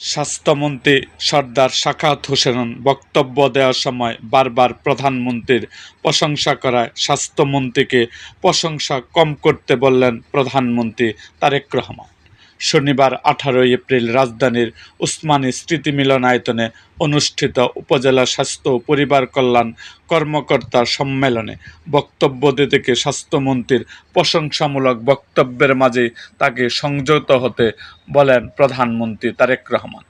স্বাস্থ্যমন্ত্রী সর্দার সাখাওয়াত হোসেন বক্তব্য দেওয়ার সময় বারবার প্রধানমন্ত্রীর প্রশংসা করায় স্বাস্থ্যমন্ত্রীকে প্রশংসা কম করতে বললেন প্রধানমন্ত্রী তারেক রহমান। শনিবার 18 এপ্রিল রাজধানীর উসমানী স্মৃতি মিলনায়তনে অনুষ্ঠিত উপজেলা স্বাস্থ্য ও পরিবার কল্যাণ কর্মকর্তা সম্মেলনে বক্তব্য দিতে গিয়ে স্বাস্থ্যমন্ত্রীর প্রশংসামূলক বক্তব্যের মাঝেই তাকে সংযত হতে বলেন প্রধানমন্ত্রী তারেক রহমান।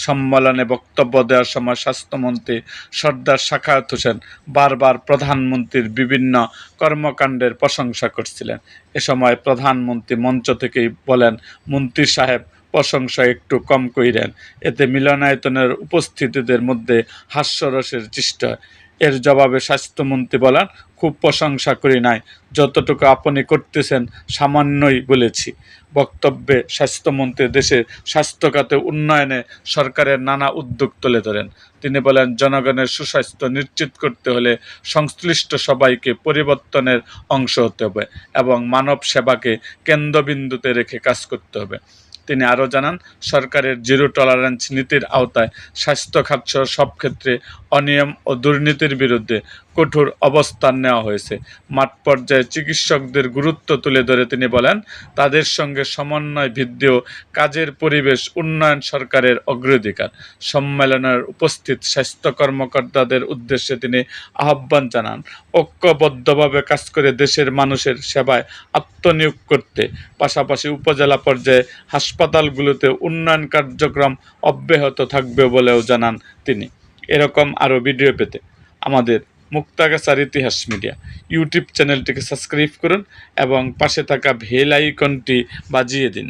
সম্মেলনে বক্তব্য দেওয়ার সময় স্বাস্থ্যমন্ত্রী সর্দার সাখাওয়াত হোসেন বারবার প্রধানমন্ত্রীর বিভিন্ন কর্মকাণ্ডের প্রশংসা করছিলেন। এ সময় প্রধানমন্ত্রী মঞ্চ থেকেই বলেন, মন্ত্রী সাহেব প্রশংসা একটু কম কইরেন, এতে মিলনায়তনের উপস্থিতিদের মধ্যে হাস্যরসের সৃষ্টি হয়। এর জবাবে স্বাস্থ্যমন্ত্রী বলেন, খুব প্রশংসা করি নাই, যতটুকু আপনি করতেছেন সামান্যই বলেছি। বক্তব্যে স্বাস্থ্যমন্ত্রী দেশের স্বাস্থ্য খাতে উন্নয়নে সরকারের নানা উদ্যোগ তুলে ধরেন। তিনি বলেন, জনগণের সুস্বাস্থ্য নিশ্চিত করতে হলে সংশ্লিষ্ট সবাইকে পরিবর্তনের অংশ হতে হবে এবং মানব সেবাকে কেন্দ্রবিন্দুতে রেখে কাজ করতে হবে। তিনি আরও জানান, সরকারের জিরো টলারেন্স নীতির আওতায় স্বাস্থ্য খাতসহ সব ক্ষেত্রে অনিয়ম ও দুর্নীতির বিরুদ্ধে কঠোর অবস্থান নেওয়া হয়েছে। মাঠ পর্যায়ে চিকিৎসকদের গুরুত্ব তুলে ধরে তিনি বলেন, তাদের সঙ্গে সমন্বয় বৃদ্ধি ও কাজের পরিবেশ উন্নয়ন সরকারের অগ্রাধিকার। সম্মেলনের উপস্থিত স্বাস্থ্য কর্মকর্তাদের উদ্দেশ্যে তিনি আহ্বান জানান, ঐক্যবদ্ধভাবে কাজ করে দেশের মানুষের সেবায় আত্মনিয়োগ করতে, পাশাপাশি উপজেলা পর্যায়ে হাসপাতালগুলোতে উন্নয়ন কার্যক্রম অব্যাহত থাকবে বলেও জানান তিনি। এরকম আরও ভিডিও পেতে আমাদের মুক্তাগাছার ইতিহাস মিডিয়া ইউটিউব চ্যানেলটিকে সাবস্ক্রাইব করুন এবং পাশে থাকা বেল আইকনটি বাজিয়ে দিন।